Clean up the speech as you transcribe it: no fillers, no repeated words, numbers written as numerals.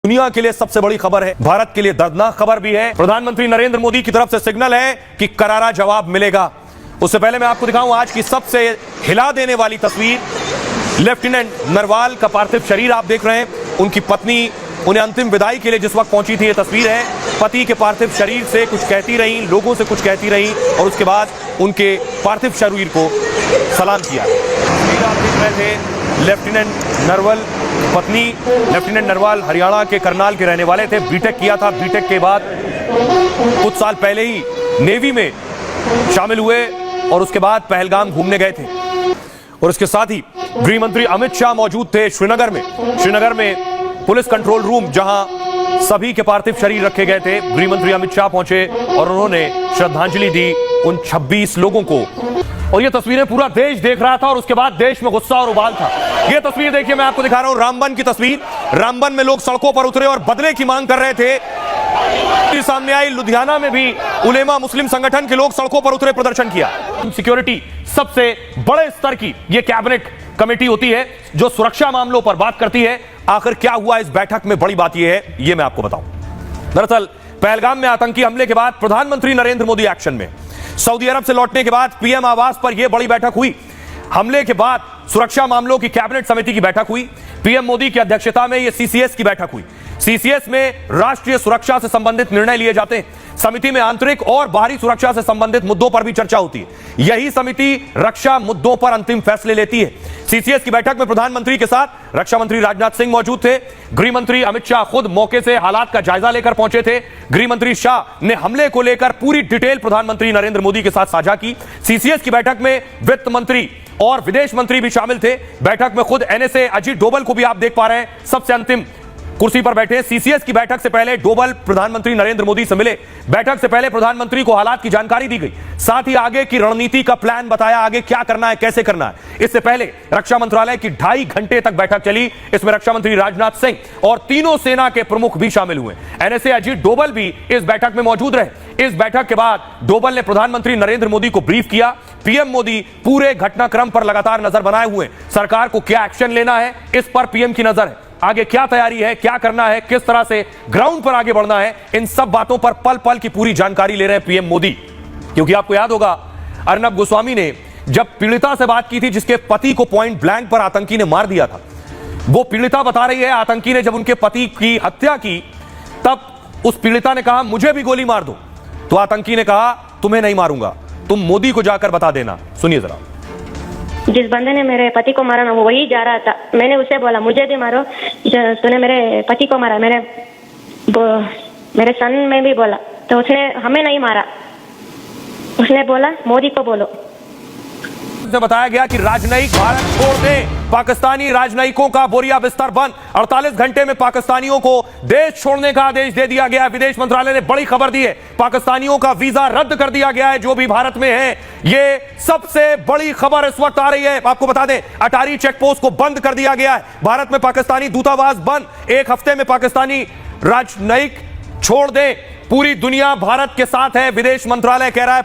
दुनिया के लिए सबसे बड़ी खबर है, भारत के लिए दर्दनाक खबर भी है। प्रधानमंत्री नरेंद्र मोदी की तरफ से सिग्नल है कि करारा जवाब मिलेगा। उससे पहले मैं आपको दिखाऊं आज की सबसे हिला देने वाली तस्वीर। लेफ्टिनेंट नरवाल का पार्थिव शरीर आप देख रहे हैं। उनकी पत्नी उन्हें अंतिम विदाई के लिए जिस वक्त पहुंची थी, ये तस्वीर है। पति के पार्थिव शरीर से कुछ कहती रही, लोगों से कुछ कहती रही और उसके बाद उनके पार्थिव शरीर को सलाम किया। आप देख रहे थे लेफ्टिनेंट नरवल पत्नी। लेफ्टिनेंट नरवाल हरियाणा के करनाल के रहने वाले थे। बीटेक किया था। बीटेक के बाद कुछ साल पहले ही नेवी में शामिल हुए और उसके बाद पहलगाम घूमने गए थे। और इसके साथ ही गृह मंत्री अमित शाह मौजूद थे श्रीनगर में पुलिस कंट्रोल रूम, जहां सभी के पार्थिव शरीर रखे गए थे। गृह मंत्री अमित शाह पहुंचे और उन्होंने श्रद्धांजलि दी उन 26 लोगों को। और ये तस्वीरें पूरा देश देख रहा था और उसके बाद देश में गुस्सा और उबाल था। ये तस्वीर देखिए, मैं आपको दिखा रहा हूं रामबन की तस्वीर। रामबन में लोग सड़कों पर उतरे और बदले की मांग कर रहे थे। सामने आई लुधियाना में भी उलेमा मुस्लिम संगठन के लोग सड़कों पर उतरे, प्रदर्शन किया। सिक्योरिटी सबसे बड़े स्तर की ये कैबिनेट कमेटी होती है जो सुरक्षा मामलों पर बात करती है। आखिर क्या हुआ इस बैठक में, बड़ी बात यह है, ये मैं आपको बताऊं। दरअसल पहलगाम में आतंकी हमले के बाद प्रधानमंत्री नरेंद्र मोदी एक्शन में। सऊदी अरब से लौटने के बाद पीएम आवास पर यह बड़ी बैठक हुई। हमले के बाद सुरक्षा मामलों की कैबिनेट समिति की बैठक हुई। पीएम मोदी की अध्यक्षता में यह सीसीएस की बैठक हुई। सीसीएस में राष्ट्रीय सुरक्षा से संबंधित निर्णय लिए जाते हैं। समिति में आंतरिक और बाहरी सुरक्षा से संबंधित मुद्दों पर भी चर्चा होती है। यही समिति रक्षा मुद्दों पर अंतिम फैसले लेती है। सीसीएस की बैठक में प्रधानमंत्री के साथ रक्षा मंत्री राजनाथ सिंह मौजूद थे। गृह मंत्री अमित शाह खुद मौके से हालात का जायजा लेकर पहुंचे थे। गृह मंत्री शाह ने हमले को लेकर पूरी डिटेल प्रधानमंत्री नरेंद्र मोदी के साथ साझा की। सीसीएस की बैठक में वित्त मंत्री और विदेश मंत्री भी शामिल थे। बैठक में खुद एनएसए अजीत डोभाल को भी आप देख पा रहे हैं, सबसे अंतिम कुर्सी पर बैठे। सीसीएस की बैठक से पहले डोभाल प्रधानमंत्री नरेंद्र मोदी से मिले। बैठक से पहले प्रधानमंत्री को हालात की जानकारी दी गई, साथ ही आगे की रणनीति का प्लान बताया, आगे क्या करना है, कैसे करना है। इससे पहले रक्षा मंत्रालय की 2.5 घंटे तक बैठक चली। इसमें रक्षा मंत्री राजनाथ सिंह और तीनों सेना के प्रमुख भी शामिल हुए। एनएसए अजीत डोभाल भी इस बैठक में मौजूद रहे। इस बैठक के बाद डोभाल ने प्रधानमंत्री नरेंद्र मोदी को ब्रीफ किया। पीएम मोदी पूरे घटनाक्रम पर लगातार नजर बनाए हुए। सरकार को क्या एक्शन लेना है, इस पर पीएम की नजर है। आगे क्या तैयारी है, क्या करना है, किस तरह से ग्राउंड पर आगे बढ़ना है, इन सब बातों पर पल पल की पूरी जानकारी ले रहे हैं पीएम मोदी। क्योंकि आपको याद होगा अर्नब गोस्वामी ने जब पीड़िता से बात की थी जिसके पति को पॉइंट ब्लैंक पर आतंकी ने मार दिया था, वो पीड़िता बता रही है आतंकी ने जब उनके पति की हत्या की तब उस पीड़िता ने कहा मुझे भी गोली मार दो, तो आतंकी ने कहा तुम्हें नहीं मारूंगा, तुम मोदी को जाकर बता देना। सुनिए जरा। जिस बंदे ने मेरे पति को मारा ना, वो वही जा रहा था। मैंने उससे बोला मुझे भी मारो, तूने मेरे पति को मारा। मेरे सन में भी बोला तो उसने हमें नहीं मारा, उसने बोला मोदी को बोलो। बताया गया कि राजनयिक भारत छोड़ दें, पाकिस्तानी राजनयिकों का बोरिया बिस्तर बंद। 48 घंटे में पाकिस्तानियों को देश छोड़ने का आदेश दे दिया गया। विदेश मंत्रालय ने बड़ी खबर दी है, पाकिस्तानियों का वीजा रद्द कर दिया गया है जो भी भारत में है। ये सबसे बड़ी खबर इस वक्त आ रही है। आपको बता दें अटारी चेक पोस्ट को बंद कर दिया गया है। भारत में पाकिस्तानी दूतावास बंद। 1 हफ्ते में पाकिस्तानी राजनयिक छोड़ दें। पूरी दुनिया भारत के साथ है, विदेश मंत्रालय कह रहा है।